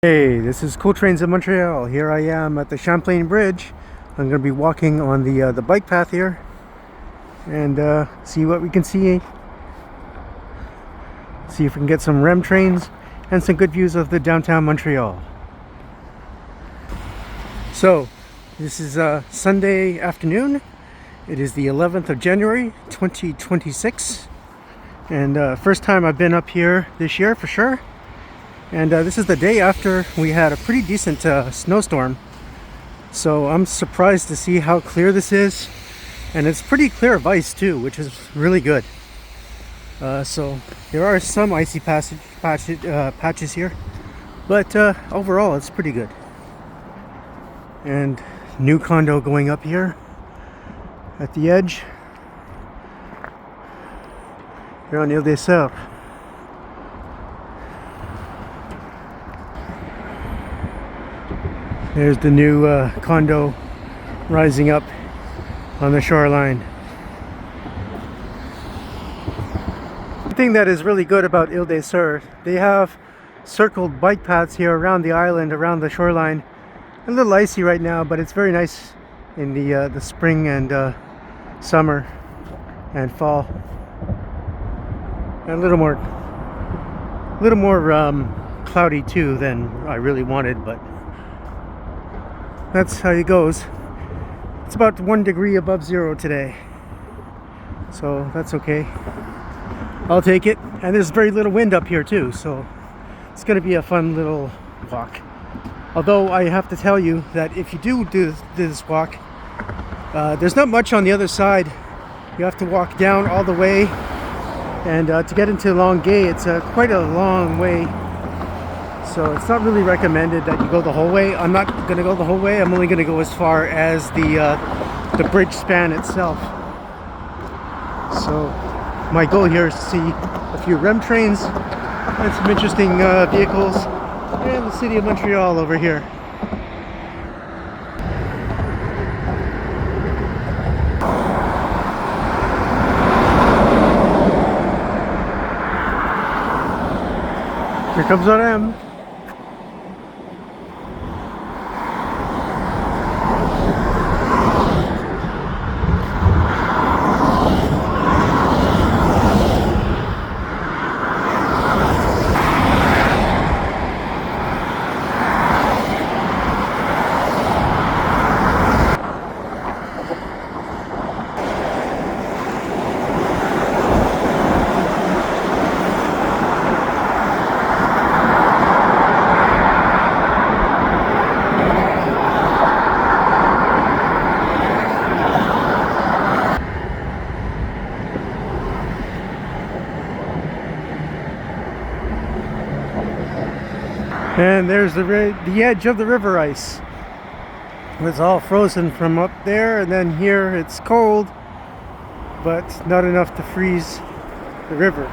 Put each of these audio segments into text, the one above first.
Hey, this is Cool Trains in Montreal. Here I am at the Champlain Bridge. I'm going to be walking on the bike path here and see what we can see. See if we can get some REM trains and some good views of the downtown Montreal. So, this is Sunday afternoon. It is the 11th of January, 2026. And first time I've been up here this year for sure. And this is the day after we had a pretty decent snowstorm. So I'm surprised to see how clear this is. And it's pretty clear of ice too, which is really good. So there are some icy patches here. But overall it's pretty good. And new condo going up here at the edge. Here on Ile des Sœurs. There's the new condo rising up on the shoreline. One thing that is really good about Ile des Sœurs, they have circled bike paths here around the island, around the shoreline. A little icy right now, but it's very nice in the spring and summer and fall. And a little more cloudy too than I really wanted, but that's how it goes. It's about 1 degree above zero today, so that's okay. I'll take it. And there's very little wind up here too, so it's going to be a fun little walk. Although I have to tell you that if you do this walk, there's not much on the other side. You have to walk down all the way, and to get into Longueuil, it's quite a long way. So it's not really recommended that you go the whole way. I'm not going to go the whole way. I'm only going to go as far as the bridge span itself. So my goal here is to see a few REM trains and some interesting vehicles and the city of Montreal over here. Here comes REM. And there's the edge of the river ice. It's all frozen from up there, and then here it's cold, but not enough to freeze the river.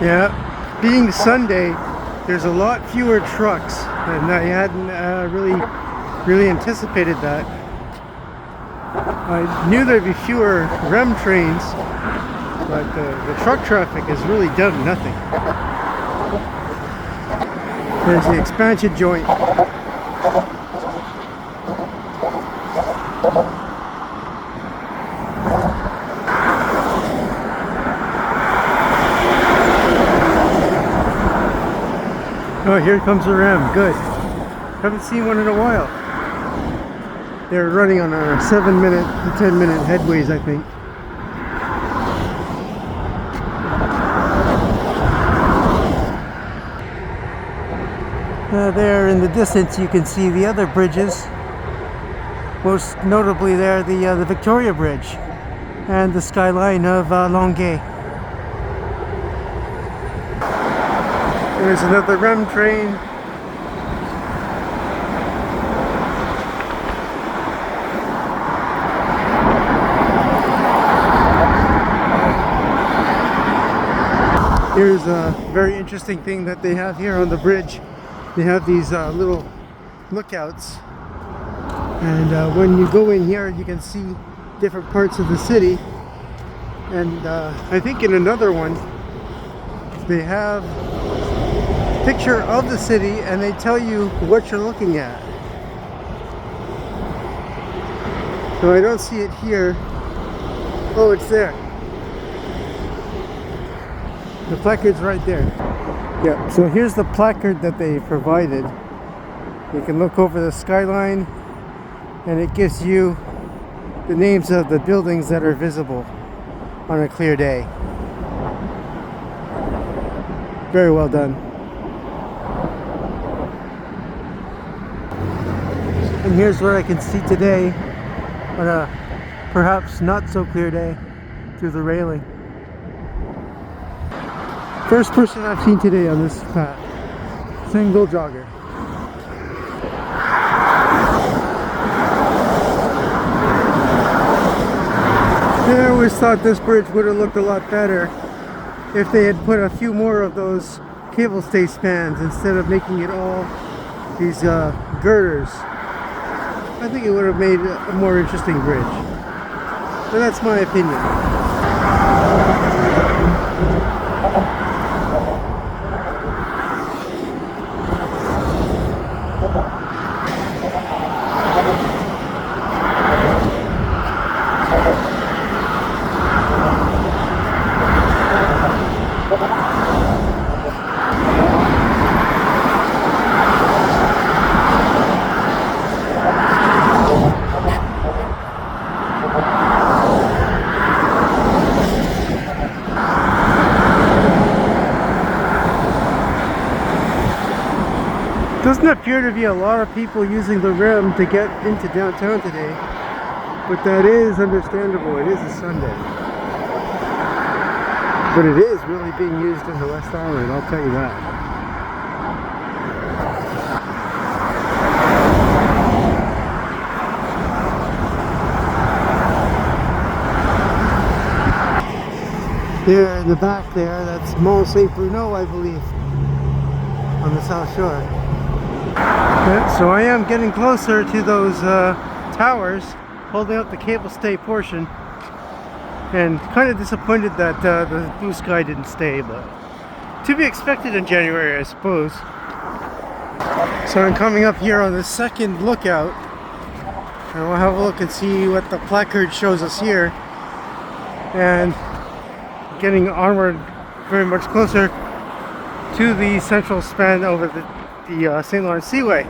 Yeah, being Sunday, there's a lot fewer trucks, and I hadn't really anticipated that. I knew there'd be fewer REM trains, but the truck traffic has really done nothing. There's the expansion joint. Oh, here comes the REM. Good. Haven't seen one in a while. They're running on a 7-minute to 10-minute headways, I think. There in the distance you can see the other bridges. Most notably there the Victoria Bridge and the Skyline of Longueuil. There's another REM train. Here's a very interesting thing that they have here on the bridge. They have these little lookouts, and when you go in here you can see different parts of the city. And I think in another one they have a picture of the city and they tell you what you're looking at. So I don't see it here. Oh, it's there. The placard's right there. Yeah, so here's the placard that they provided. You can look over the skyline and it gives you the names of the buildings that are visible on a clear day. Very well done. And here's what I can see today on a perhaps not so clear day through the railing. First person I've seen today on this path. Single jogger. I always thought this bridge would have looked a lot better if they had put a few more of those cable stay spans instead of making it all these girders. I think it would have made a more interesting bridge. But that's my opinion. Doesn't appear to be a lot of people using the REM to get into downtown today, but that is understandable. It is a Sunday. But it is really being used in the West Island, I'll tell you that. There in the back there, that's Mont St Bruno, I believe, on the South Shore. Yeah, so I am getting closer to those towers, holding up the cable stay portion, and kind of disappointed that the blue sky didn't stay, but to be expected in January, I suppose. So I'm coming up here on the second lookout, and we'll have a look and see what the placard shows us here, and getting onward very much closer to the central span over the St Lawrence Seaway.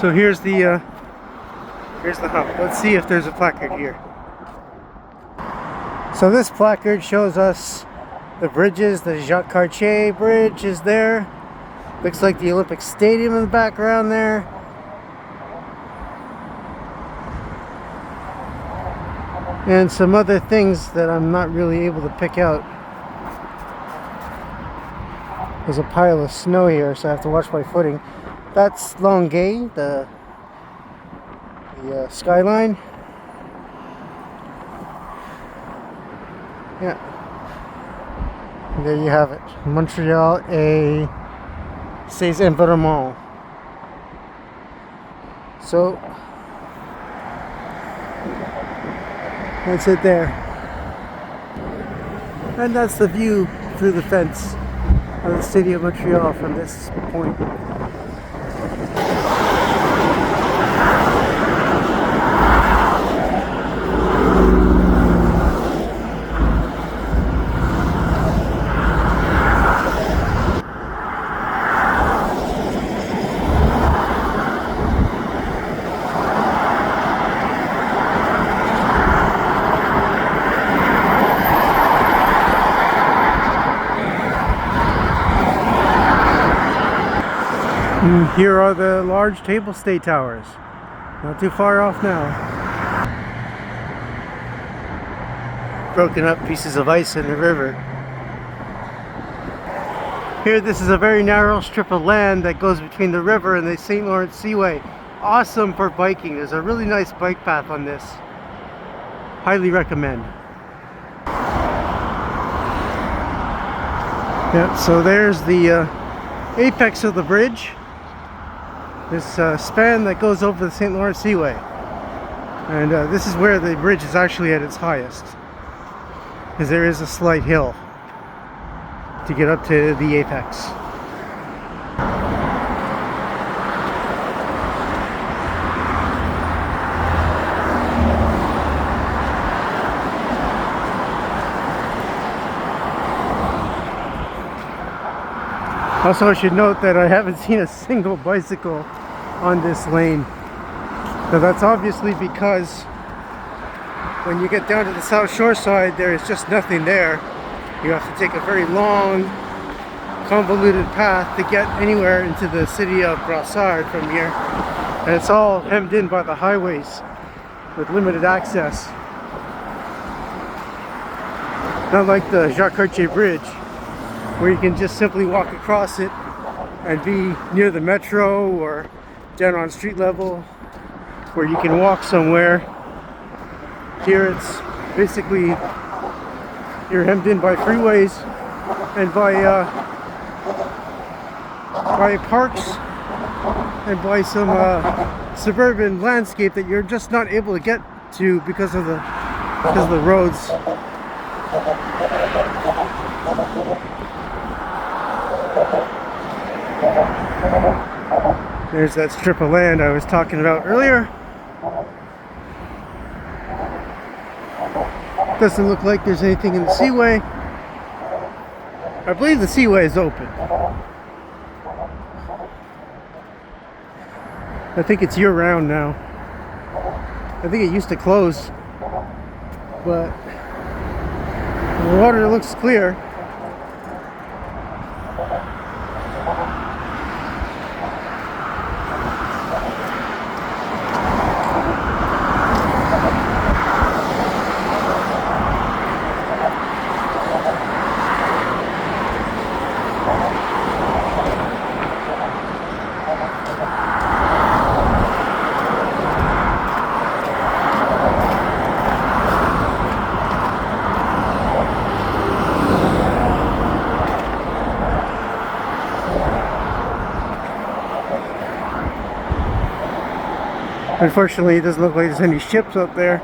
So here's the hump. Let's see if there's a placard here. So this placard shows us the bridges. The Jacques Cartier Bridge is there. Looks like the Olympic Stadium in the background there. And some other things that I'm not really able to pick out. There's a pile of snow here, so I have to watch my footing. That's Longueuil, the Skyline. Yeah. And there you have it. Montreal et ses environnements. So that's it there. And that's the view through the fence of the city of Montreal from this point. Here are the large table stay towers. Not too far off now. Broken up pieces of ice in the river. Here, this is a very narrow strip of land that goes between the river and the St Lawrence Seaway. Awesome for biking. There's a really nice bike path on this. Highly recommend. Yeah, so there's the apex of the bridge. This span that goes over the St Lawrence Seaway. And this is where the bridge is actually at its highest, because there is a slight hill to get up to the apex. Also, I should note that I haven't seen a single bicycle on this lane. Now that's obviously because when you get down to the South Shore side, there is just nothing there. You have to take a very long, convoluted path to get anywhere into the city of Brossard from here. And it's all hemmed in by the highways with limited access. Not like the Jacques Cartier Bridge, where you can just simply walk across it and be near the metro or down on street level where you can walk somewhere. Here it's basically, you're hemmed in by freeways and by parks and by some suburban landscape that you're just not able to get to because of the roads. There's that strip of land I was talking about earlier. Doesn't look like there's anything in the seaway. I believe the seaway is open. I think it's year-round now. I think it used to close, but the water looks clear. Unfortunately, it doesn't look like there's any ships up there.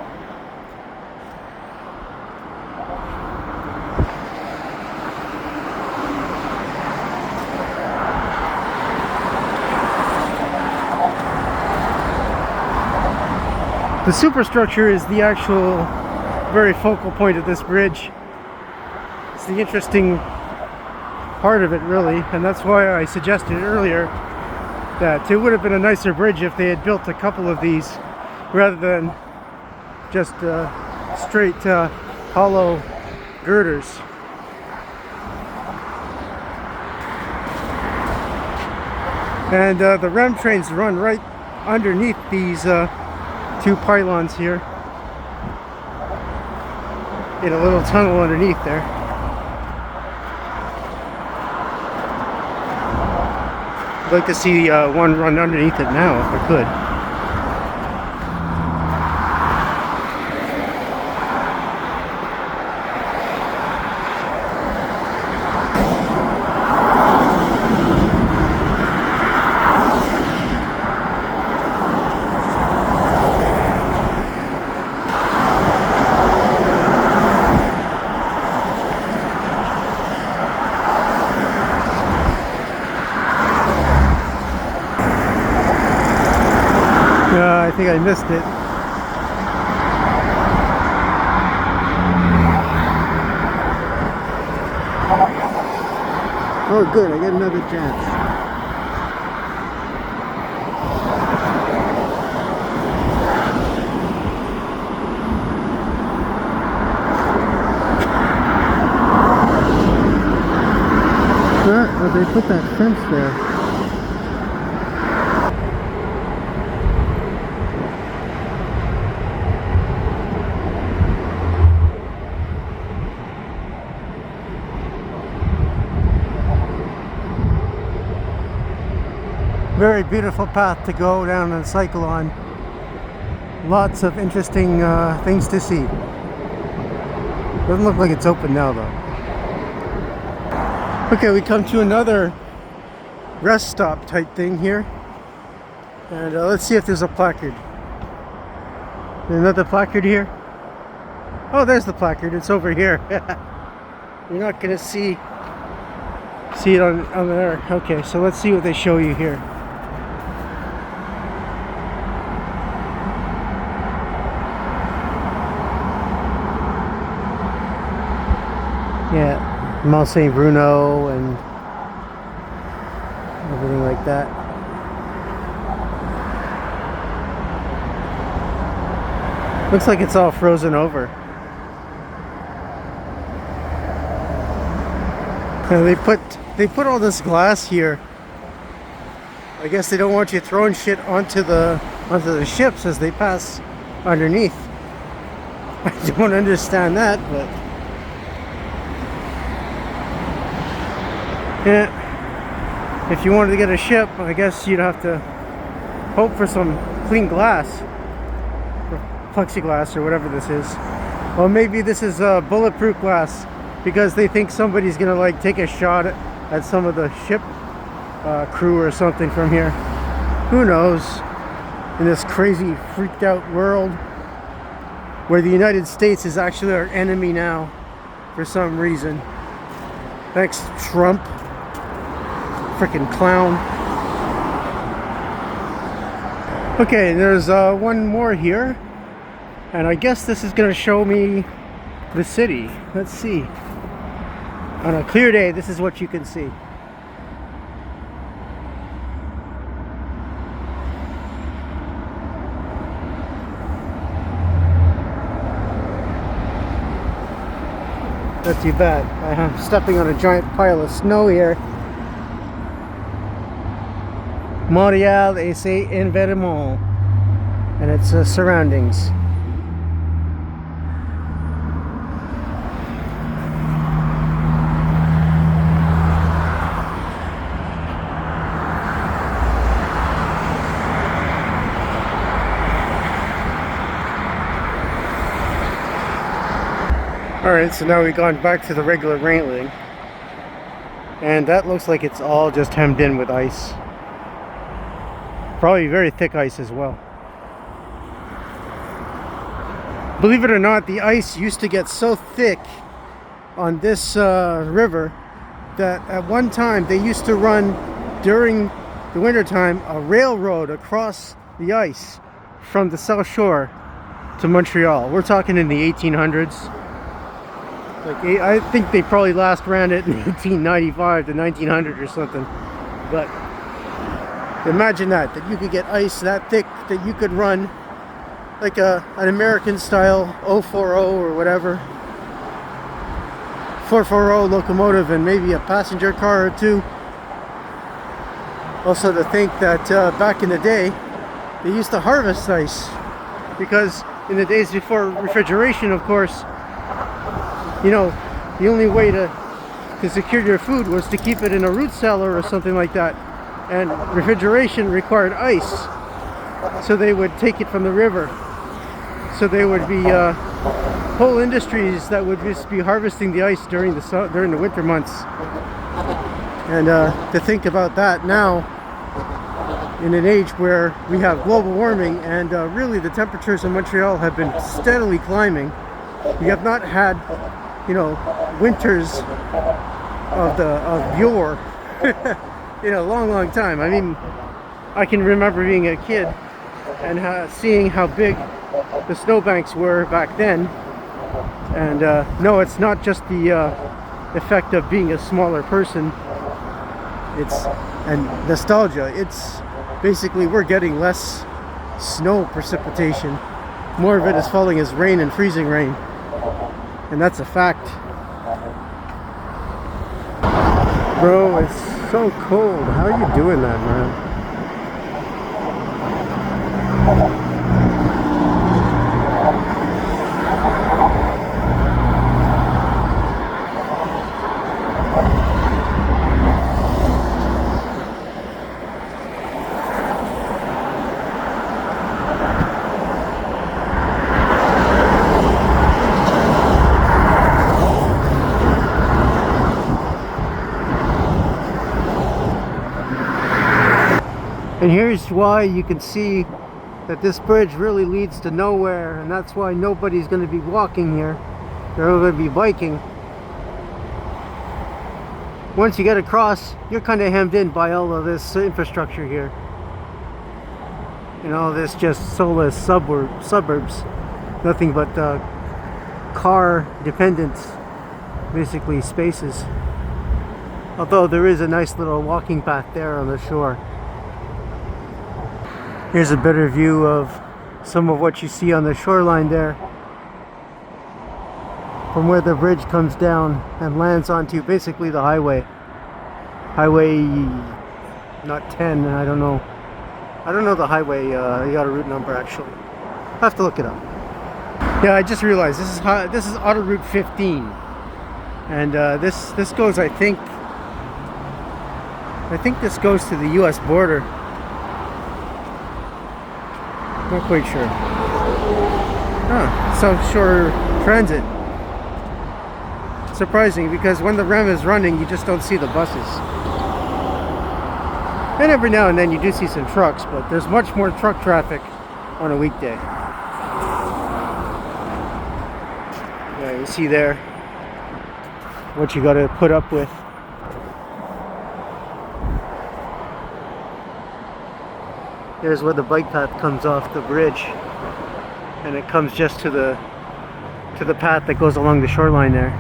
The superstructure is the actual very focal point of this bridge. It's the interesting part of it, really, and that's why I suggested earlier that it would have been a nicer bridge if they had built a couple of these rather than just straight hollow girders. And the REM trains run right underneath these two pylons here in a little tunnel underneath there. I'd like to see one run underneath it now if I could. I think I missed it. Oh good, I get another chance. Oh, they put that fence there. Very beautiful path to go down and cycle on. Lots of interesting things to see. Doesn't look like it's open now though. Okay, we come to another rest stop type thing here. And let's see if there's a placard. Another placard here. Oh, there's the placard. It's over here. You're not gonna see it on there. Okay, so let's see what they show you here. Yeah, Mont Saint Bruno and everything like that. Looks like it's all frozen over. And they put all this glass here. I guess they don't want you throwing shit onto the ships as they pass underneath. I don't understand that, but yeah, if you wanted to get a ship, I guess you'd have to hope for some clean glass, or plexiglass, or whatever this is. Well, maybe this is bulletproof glass, because they think somebody's gonna like take a shot at some of the ship crew or something from here. Who knows? In this crazy, freaked out world where the United States is actually our enemy now for some reason. Thanks, Trump. Frickin' clown. Okay, there's one more here, and I guess this is gonna show me the city. Let's see. On a clear day, this is what you can see. Not too bad. I'm stepping on a giant pile of snow here. Montreal et ses environnements, and its surroundings. Alright, so now we've gone back to the regular railing, and that looks like it's all just hemmed in with ice. Probably very thick ice as well. Believe it or not, the ice used to get so thick on this river that at one time they used to run, during the winter time, a railroad across the ice from the South Shore to Montreal. We're talking in the 1800s. Like, I think they probably last ran it in 1895 to 1900 or something. But imagine that you could get ice that thick that you could run like an American style 040 or whatever, 440 locomotive, and maybe a passenger car or two. Also, to think that back in the day they used to harvest ice, because in the days before refrigeration, of course, you know, the only way to secure your food was to keep it in a root cellar or something like that. And refrigeration required ice. So they would take it from the river. So there would be whole industries that would just be harvesting the ice during the winter months. And to think about that now, in an age where we have global warming, and really the temperatures in Montreal have been steadily climbing. We have not had, you know, winters of yore in a long time. I mean, I can remember being a kid and seeing how big the snowbanks were back then. And no, it's not just the effect of being a smaller person. It's and nostalgia. It's basically we're getting less snow precipitation. More of it is falling as rain and freezing rain. And that's a fact. Bro, it's so cold. How are you doing that, man? And here's why you can see that this bridge really leads to nowhere, and that's why nobody's going to be walking here. They're all going to be biking. Once you get across, you're kind of hemmed in by all of this infrastructure here. And all this just soulless suburbs. Nothing but car dependent, basically, spaces. Although there is a nice little walking path there on the shore. Here's a better view of some of what you see on the shoreline there, from where the bridge comes down and lands onto basically the highway. Highway, not 10, I don't know the highway, the auto route number actually. I'll have to look it up. Yeah, I just realized this is auto route 15, and this goes, I think this goes to the U.S. border. Not quite sure. South Shore Transit. Surprising, because when the REM is running, you just don't see the buses. And every now and then you do see some trucks, but there's much more truck traffic on a weekday. Yeah, you see there what you got to put up with. Here's where the bike path comes off the bridge, and it comes just to the path that goes along the shoreline there.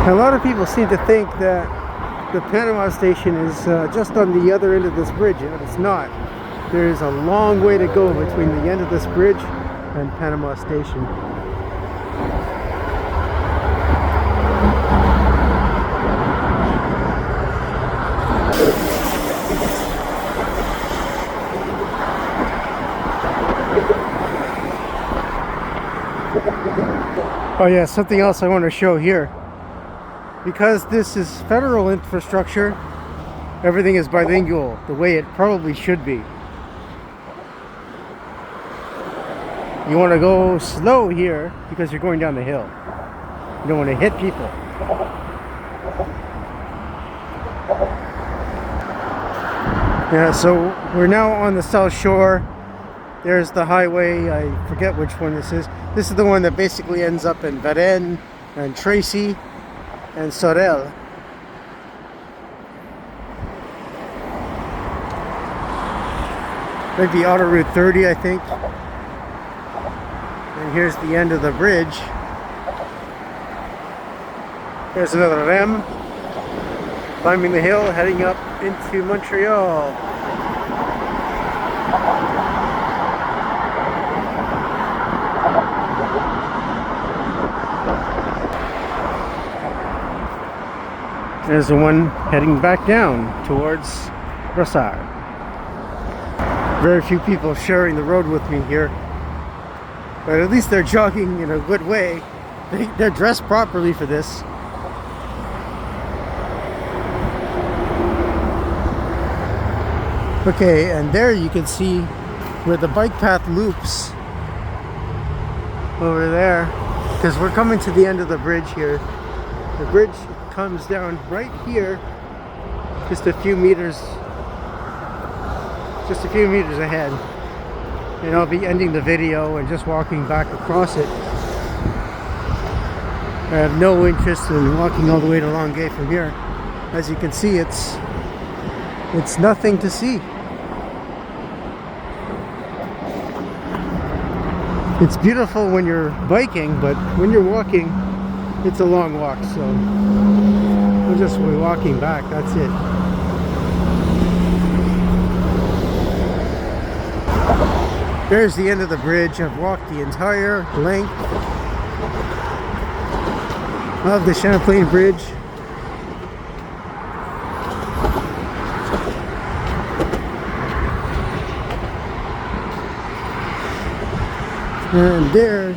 A lot of people seem to think that the Panama station is just on the other end of this bridge, but it's not. There is a long way to go between the end of this bridge and Panama station. Oh yeah, something else I want to show here. Because this is federal infrastructure, everything is bilingual, the way it probably should be. You want to go slow here because you're going down the hill. You don't want to hit people. Yeah, so we're now on the South Shore. There's the highway, I forget which one this is. This is the one that basically ends up in Varennes and Tracy and Sorel. Maybe Auto Route 30, I think. And here's the end of the bridge. There's another REM. Climbing the hill, heading up into Montreal. There's the one heading back down towards Brossard. Very few people sharing the road with me here, but at least they're jogging in a good way. They're dressed properly for this. Okay, and there you can see where the bike path loops over there, because we're coming to the end of the bridge here. The bridge comes down right here, just a few meters ahead, and I'll be ending the video and just walking back across it. I have no interest in walking all the way to Longueuil from here. As you can see, it's nothing to see. It's beautiful when you're biking, but when you're walking, it's a long walk, so we're just walking back, that's it. There's the end of the bridge. I've walked the entire length of the Champlain Bridge. And there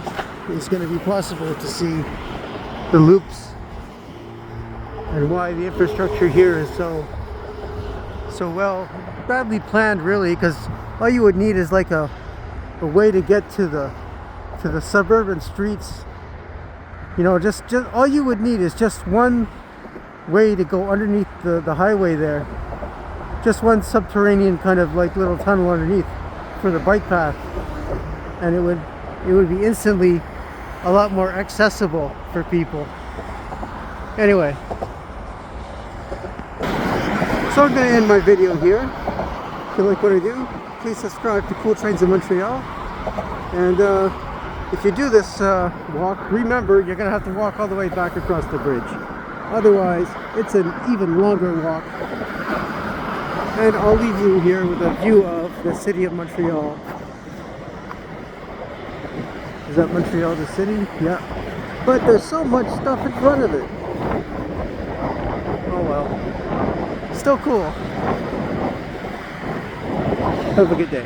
it's going to be possible to see the loops and why the infrastructure here is so well badly planned, really, because all you would need is like a way to get to the suburban streets. You know, just all you would need is just one way to go underneath the highway there, just one subterranean kind of like little tunnel underneath for the bike path, and it would be instantly a lot more accessible for people. Anyway, so I'm going to end my video here. If you like what I do, please subscribe to Cool Trains in Montreal. And if you do this walk, remember you're going to have to walk all the way back across the bridge. Otherwise, it's an even longer walk. And I'll leave you here with a view of the city of Montreal. Is that Montreal, the city? Yeah. But there's so much stuff in front of it. Oh well. Still cool. Have a good day.